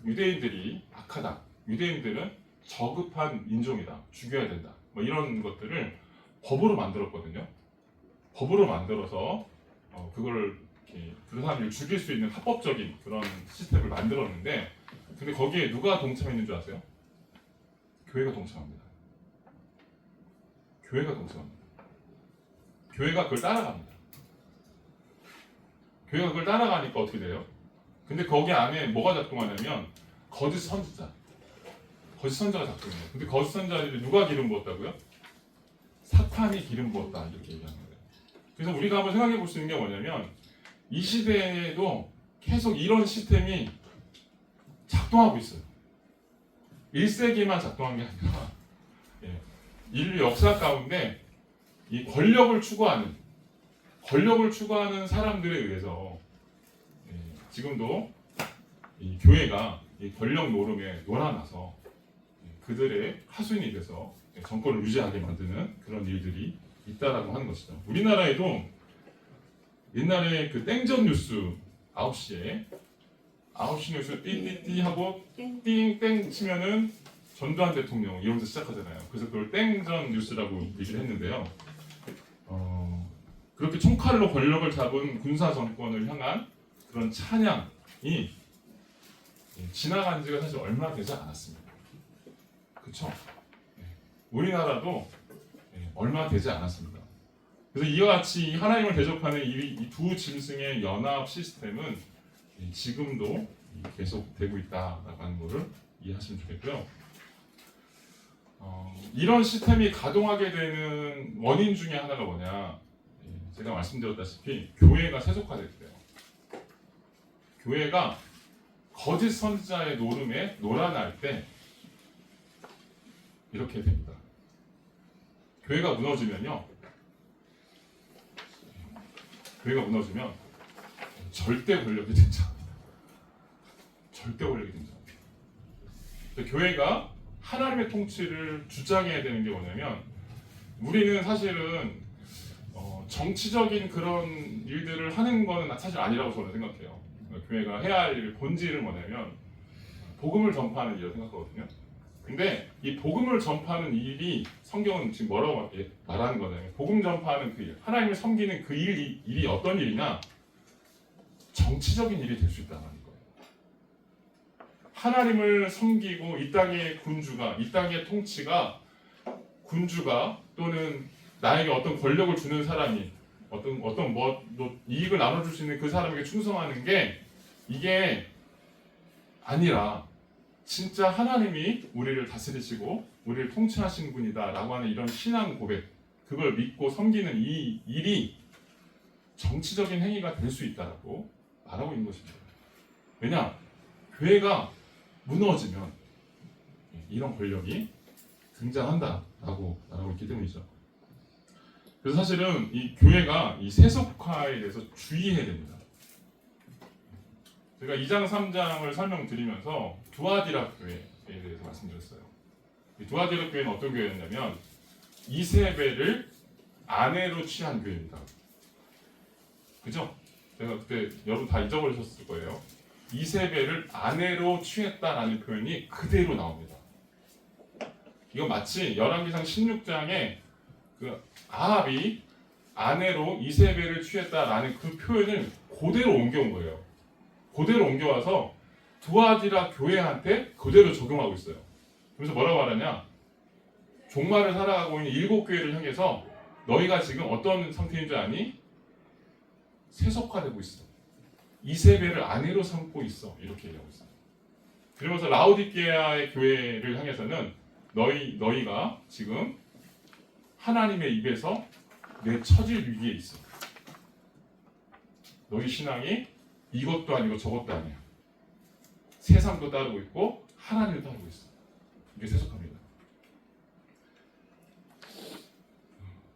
유대인들이 악하다, 유대인들은 저급한 인종이다, 죽여야 된다, 뭐 이런 것들을 법으로 만들었거든요. 법으로 만들어서 그걸 그 사람을 죽일 수 있는 합법적인 그런 시스템을 만들었는데, 근데 거기에 누가 동참했는 줄 아세요? 교회가 동참합니다. 교회가 그걸 따라갑니다. 교회가 그걸 따라가니까 어떻게 돼요? 근데 거기 안에 뭐가 작동하냐면 거짓 선자가 작동해요. 근데 거짓 선자를 누가 기름 부었다고요? 사탄이 기름 부었다 이렇게 얘기하는 거예요. 그래서 우리가 한번 생각해 볼 수 있는 게 뭐냐면 이 시대에도 계속 이런 시스템이 작동하고 있어요. 1세기만 작동한 게 아니라 인류 역사 가운데 이 권력을 추구하는 사람들에 의해서 지금도 이 교회가 이 권력 노름에 놀아나서 그들의 하수인이 돼서 정권을 유지하게 만드는 그런 일들이 있다라고 하는 것이죠. 우리나라에도 옛날에 그 땡전 뉴스 9시 뉴스 띠띠띠 하고 띵땡 치면은 전두환 대통령 이러면서 시작하잖아요. 그래서 그걸 땡전 뉴스라고 얘기를 했는데요. 그렇게 총칼로 권력을 잡은 군사 정권을 향한 그런 찬양이 지나간 지가 사실 얼마 되지 않았습니다. 그렇죠? 우리나라도 얼마 되지 않았습니다. 그래서 이와 같이 하나님을 대적하는 이 두 짐승의 연합 시스템은 지금도 계속되고 있다라고 하는 것을 이해하시면 좋겠고요. 이런 시스템이 가동하게 되는 원인 중에 하나가 뭐냐? 제가 말씀드렸다시피 교회가 세속화됐대요. 교회가 거짓 선지자의 노름에 놀아날 때 이렇게 됩니다. 교회가 무너지면요, 교회가 무너지면 절대 권력이 등장합니다. 절대 권력이 등장합니다. 교회가 하나님의 통치를 주장해야 되는 게 뭐냐면, 우리는 사실은 정치적인 그런 일들을 하는 거는 사실 아니라고 저는 생각해요. 교회가 해야 할 일, 본질은 뭐냐면 복음을 전파하는 일이라고 생각하거든요. 근데 이 복음을 전파하는 일이 성경은 지금 뭐라고 말하는 거냐면, 복음 전파하는 그 일, 하나님을 섬기는 그 일이 어떤 일이냐? 정치적인 일이 될 수 있다는 거예요. 하나님을 섬기고 이 땅의 군주가, 이 땅의 통치가, 군주가 또는 나에게 어떤 권력을 주는 사람이 어떤 이익을 나눠줄 수 있는 그 사람에게 충성하는 게, 이게 아니라 진짜 하나님이 우리를 다스리시고 우리를 통치하시는 분이다라고 하는 이런 신앙 고백, 그걸 믿고 섬기는 이 일이 정치적인 행위가 될 수 있다라고 말하고 있는 것입니다. 왜냐? 교회가 무너지면 이런 권력이 등장한다라고 말하고 있기 때문이죠. 그래서 사실은 이 교회가 이 세속화에 대해서 주의해야 됩니다. 제가 2장 3장을 설명드리면서 두아디라 교회에 대해서 말씀드렸어요. 이 두아디라 교회는 어떤 교회였냐면 이세벨을 아내로 취한 교회입니다. 그죠? 제가 그때 여러분 다 잊어버리셨을 거예요. 이세벨을 아내로 취했다라는 표현이 그대로 나옵니다. 이건 마치 열왕기상 16장에 그 아합이 아내로 이세벨을 취했다라는 그 표현을 그대로 옮겨온 거예요. 그대로 옮겨와서 두아디라 교회한테 그대로 적용하고 있어요. 그래서 뭐라고 말하냐? 종말을 살아가고 있는 7교회를 향해서 너희가 지금 어떤 상태인 줄 아니? 세속화되고 있어. 이세벨을 아내로 삼고 있어. 이렇게 얘기하고 있어요. 그러면서 라오디게아의 교회를 향해서는 너희가 지금 하나님의 입에서 내 처질 위기에 있어. 너희 신앙이 이것도 아니고 저것도 아니야. 세상도 따르고 있고 하나님도 따르고 있어. 이게 세속합니다.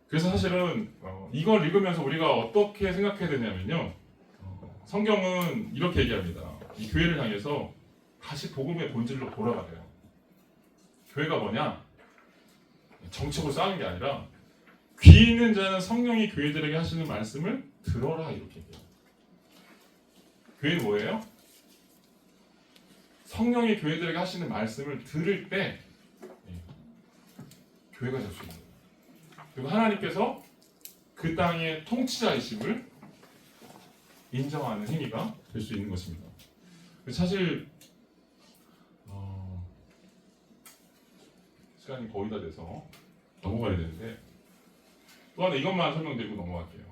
그래서 사실은 이걸 읽으면서 우리가 어떻게 생각해야 되냐면요, 성경은 이렇게 얘기합니다. 이 교회를 향해서 다시 복음의 본질로 돌아가래요. 교회가 뭐냐? 정책으로 싸우는 게 아니라 귀 있는 자는 성령이 교회들에게 하시는 말씀을 들어라, 이렇게 얘기해요. 교회는 뭐예요? 성령이 교회들에게 하시는 말씀을 들을 때 교회가 될 수 있는 거예요. 그리고 하나님께서 그 땅의 통치자이심을 인정하는 행위가 될 수 있는 것입니다. 사실 시간이 거의 다 돼서 넘어가야 되는데, 또 하나 이것만 설명드리고 넘어갈게요.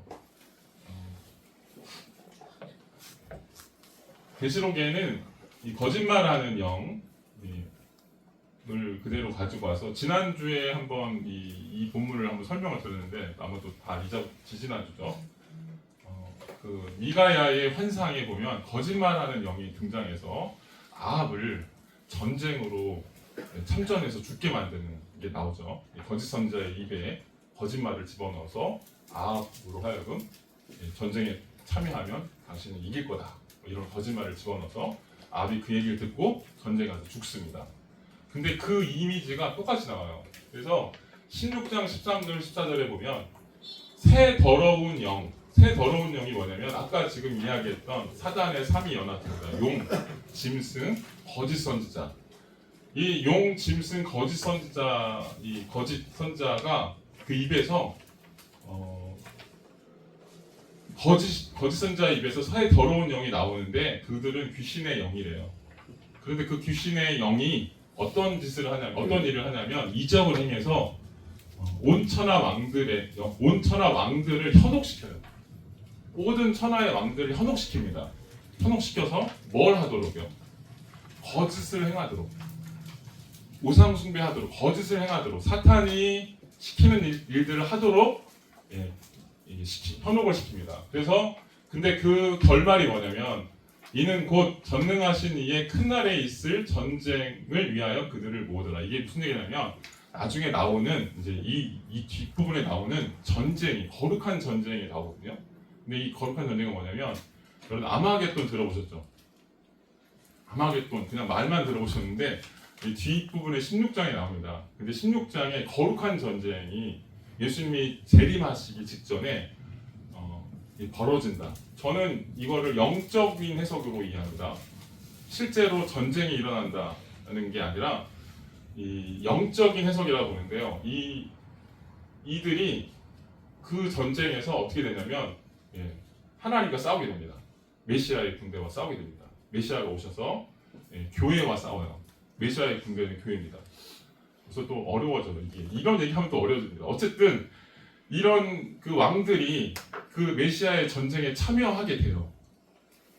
계시록에는 이 거짓말하는 영을 그대로 가지고 와서, 지난주에 한번 이 본문을 한번 설명을 드렸는데 아마도 다 지지난주죠. 그 미가야의 환상에 보면 거짓말하는 영이 등장해서 아합을 전쟁으로 참전해서 죽게 만드는 게 나오죠. 거짓 선지자의 입에 거짓말을 집어넣어서 아합으로 하여금 전쟁에 참여하면 당신은 이길 거다, 이런 거짓말을 집어넣어서 아합이 그 얘기를 듣고 전쟁에 가서 죽습니다. 근데 그 이미지가 똑같이 나와요. 그래서 16장 13절 14절에 보면 새 더러운 영이 뭐냐면 아까 지금 이야기했던 사단의 삼위 연합입니다. 용, 짐승, 거짓 선지자. 이 용, 짐승, 거짓 선지자, 이 거짓 선지자가 그 입에서 거짓 선지자의 입에서 새 더러운 영이 나오는데, 그들은 귀신의 영이래요. 그런데 그 귀신의 영이 어떤 짓을 하냐면, 어떤 일을 하냐면 이적을 행해서 온 천하 왕들을 현혹시켜요. 모든 천하의 왕들을 현혹시킵니다. 현혹시켜서 뭘 하도록요? 거짓을 행하도록, 우상 숭배하도록, 거짓을 행하도록, 사탄이 시키는 일들을 하도록 현혹을 시킵니다. 그래서 근데 그 결말이 뭐냐면 이는 곧 전능하신 이의 큰 날에 있을 전쟁을 위하여 그들을 모으더라. 이게 무슨 얘기냐면 나중에 나오는 이제 이 뒷부분에 나오는 전쟁이 거룩한 전쟁이 나오거든요. 근데 이 거룩한 전쟁은 뭐냐면 여러분 아마겟돈 들어보셨죠? 아마겟돈 그냥 말만 들어보셨는데 이 뒷부분에 16장에 나옵니다. 근데 16장에 거룩한 전쟁이 예수님이 재림하시기 직전에 벌어진다. 저는 이거를 영적인 해석으로 이해합니다. 실제로 전쟁이 일어난다는 게 아니라 이 영적인 해석이라고 보는데요. 이들이 그 전쟁에서 어떻게 되냐면 하나님과 싸우게 됩니다. 메시아의 군대와 싸우게 됩니다. 메시아가 오셔서 교회와 싸워요. 메시아의 군대는 교회입니다. 그래서 또 어려워져요. 이런 얘기하면 또 어려워집니다. 어쨌든 이런 그 왕들이 그 메시아의 전쟁에 참여하게 돼요.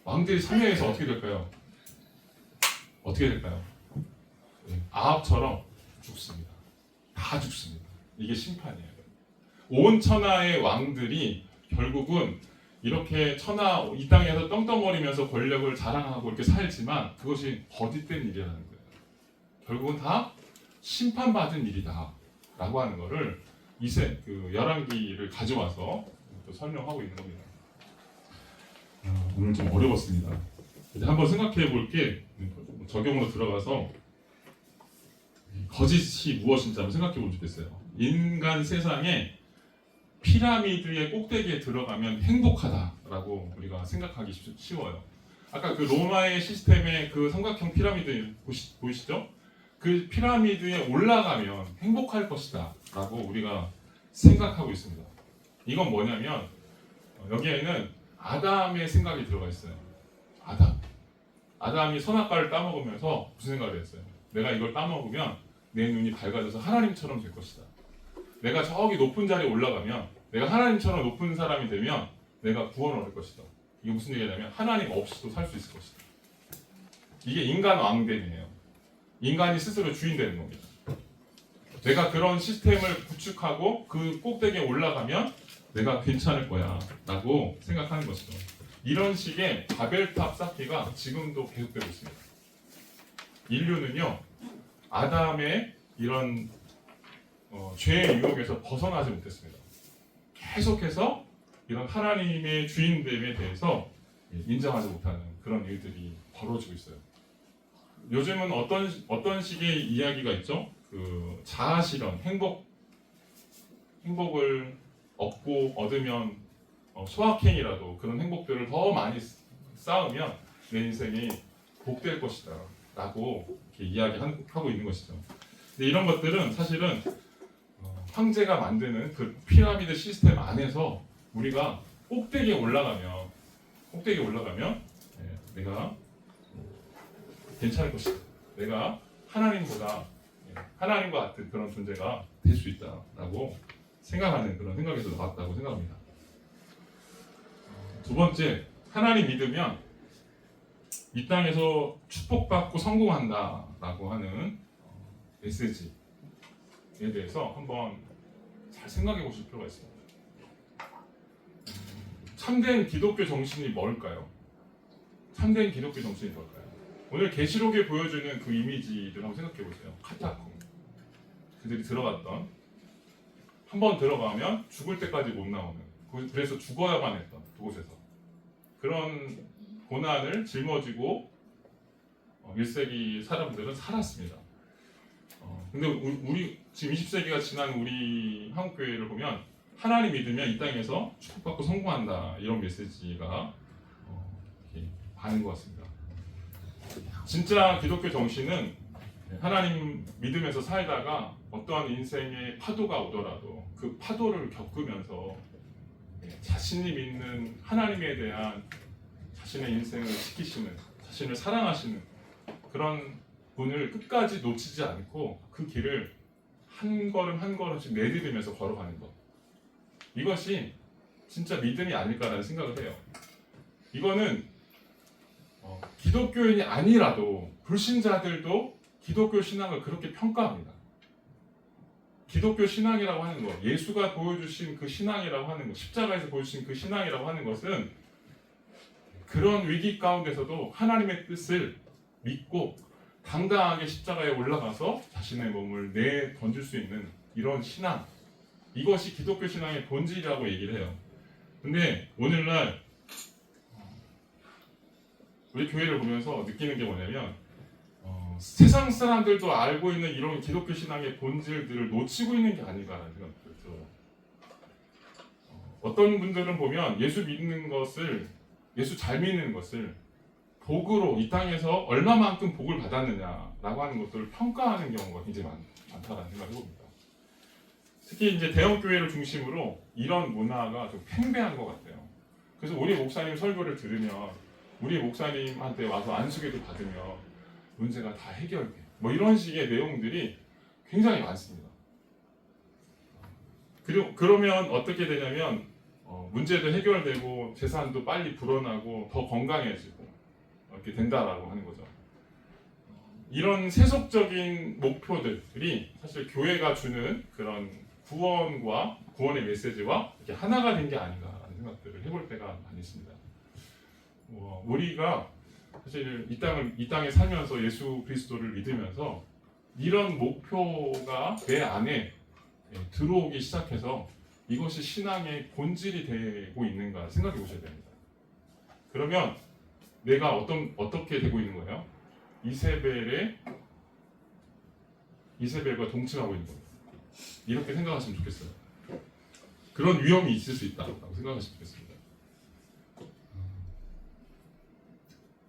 왕들이 참여해서 어떻게 될까요? 어떻게 될까요? 아합처럼 죽습니다. 다 죽습니다. 이게 심판이에요. 온 천하의 왕들이 결국은 이렇게 이 땅에서 떵떵거리면서 권력을 자랑하고 이렇게 살지만 그것이 거짓된 일이라는 거예요. 결국은 다 심판받은 일이다 라고 하는 거를 그 열왕기를 가져와서 또 설명하고 있는 겁니다. 오늘 좀 어려웠습니다. 이제 한번 생각해 볼 게 적용으로 들어가서 거짓이 무엇인지 한번 생각해 보면 좋겠어요. 인간 세상에 피라미드의 꼭대기에 들어가면 행복하다라고 우리가 생각하기 쉬워요. 아까 그 로마의 시스템의 그 삼각형 피라미드 보이시죠? 그 피라미드에 올라가면 행복할 것이다 라고 우리가 생각하고 있습니다. 이건 뭐냐면 여기에는 아담의 생각이 들어가 있어요. 아담이 선악과를 따먹으면서 무슨 생각을 했어요? 내가 이걸 따먹으면 내 눈이 밝아져서 하나님처럼 될 것이다. 내가 저기 높은 자리에 올라가면 내가 하나님처럼 높은 사람이 되면 내가 구원을 얻을 것이다. 이게 무슨 얘기냐면 하나님 없이도 살 수 있을 것이다. 이게 인간 왕됨이에요. 인간이 스스로 주인 되는 겁니다. 내가 그런 시스템을 구축하고 그 꼭대기에 올라가면 내가 괜찮을 거야 라고 생각하는 것이죠. 이런 식의 바벨탑 쌓기가 지금도 계속되고 있습니다. 인류는요 아담의 이런 죄의 유혹에서 벗어나지 못했습니다. 계속해서 이런 하나님의 주인됨에 대해서 인정하지 못하는 그런 일들이 벌어지고 있어요. 요즘은 어떤 식의 이야기가 있죠? 그 자아실현, 행복을 얻으면 소확행이라도 그런 행복들을 더 많이 쌓으면 내 인생이 복될 것이다 라고 이렇게 이야기하고 있는 것이죠. 근데 이런 것들은 사실은 황제가 만드는 그 피라미드 시스템 안에서 우리가 꼭대기에 올라가면 내가 괜찮을 것이다. 내가 하나님과 같은 그런 존재가 될 수 있다라고 생각하는 그런 생각에서 나왔다고 생각합니다. 두 번째, 하나님 믿으면 이 땅에서 축복받고 성공한다라고 하는 메시지에 대해서 한번 잘 생각해 보실 필요가 있습니다. 참된 기독교 정신이 뭘까요? 참된 기독교 정신이 뭘까요? 오늘 계시록에 보여주는 그 이미지들 한번 생각해 보세요. 카타콤, 그들이 들어갔던, 한번 들어가면 죽을 때까지 못 나오는, 그래서 죽어야만 했던 그곳에서 그런 고난을 짊어지고 1세기 사람들은 살았습니다. 근데 우리 지금 20세기가 지난 우리 한국교회를 보면 하나님 믿으면 이 땅에서 축복받고 성공한다 이런 메시지가 많은 것 같습니다. 진짜 기독교 정신은 하나님 믿으면서 살다가 어떠한 인생의 파도가 오더라도 그 파도를 겪으면서 자신이 믿는 하나님에 대한 자신의 인생을 지키시는, 자신을 사랑하시는 그런 분을 끝까지 놓치지 않고 그 길을 한 걸음 한 걸음씩 내디디면서 걸어가는 것, 이것이 진짜 믿음이 아닐까라는 생각을 해요. 이거는 기독교인이 아니라도 불신자들도 기독교 신앙을 그렇게 평가합니다. 기독교 신앙이라고 하는 것, 예수가 보여주신 그 신앙이라고 하는 것, 십자가에서 보여주신 그 신앙이라고 하는 것은 그런 위기 가운데서도 하나님의 뜻을 믿고 당당하게 십자가에 올라가서 자신의 몸을 내 던질 수 있는 이런 신앙, 이것이 기독교 신앙의 본질이라고 얘기를 해요. 근데 오늘날 우리 교회를 보면서 느끼는 게 뭐냐면 세상 사람들도 알고 있는 이런 기독교 신앙의 본질들을 놓치고 있는 게 아닌가라는 생각이 들어요. 어떤 분들은 보면 예수 믿는 것을, 예수 잘 믿는 것을 복으로 이 땅에서 얼마만큼 복을 받았느냐라고 하는 것들을 평가하는 경우가 굉장히 많다는 생각을 해봅니다. 특히 이제 대형 교회를 중심으로 이런 문화가 좀 팽배한 것 같아요. 그래서 우리 목사님 설교를 들으면, 우리 목사님한테 와서 안수기도 받으면 문제가 다 해결돼. 뭐 이런 식의 내용들이 굉장히 많습니다. 그러면 어떻게 되냐면 문제도 해결되고 재산도 빨리 불어나고 더 건강해지고 이렇게 된다라고 하는 거죠. 이런 세속적인 목표들이 사실 교회가 주는 그런 구원과 구원의 메시지와 이렇게 하나가 된 게 아닌가라는 생각들을 해볼 때가 많이 있습니다. 우리가 사실 이 땅에 살면서 예수 그리스도를 믿으면서 이런 목표가 내 안에 들어오기 시작해서 이것이 신앙의 본질이 되고 있는가 생각해 보셔야 됩니다. 그러면 내가 어떻게 되고 있는 거예요? 이세벨과 동침하고 있는 거예요. 이렇게 생각하시면 좋겠어요. 그런 위험이 있을 수 있다고 생각하시면 좋겠습니다.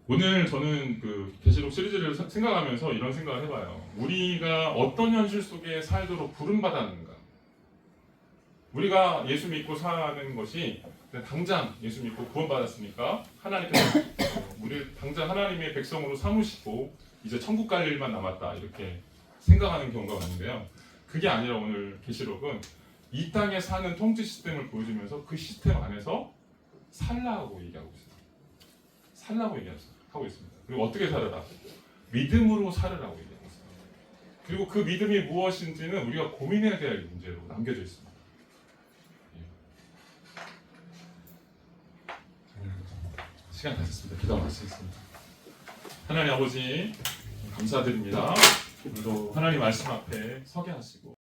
오늘 저는 그 계시록 시리즈를 생각하면서 이런 생각을 해봐요. 우리가 어떤 현실 속에 살도록 부름받았는가? 우리가 예수 믿고 사는 것이 당장 예수 믿고 구원받았으니까 하나님께서 우리 당장 하나님의 백성으로 삼으시고 이제 천국 갈 일만 남았다 이렇게 생각하는 경우가 많은데요. 그게 아니라 오늘 계시록은 이 땅에 사는 통치 시스템을 보여주면서 그 시스템 안에서 살라고 얘기하고 있어요. 살라고 얘기하고 있습니다. 그리고 어떻게 살아라? 믿음으로 살으라고 얘기하고 있어요. 그리고 그 믿음이 무엇인지는 우리가 고민해야 될 문제로 남겨져 있습니다. 시간 다 됐습니다. 기도 마치겠습니다. 하나님 아버지 감사드립니다. 오늘도 하나님 말씀 앞에 서게 하시고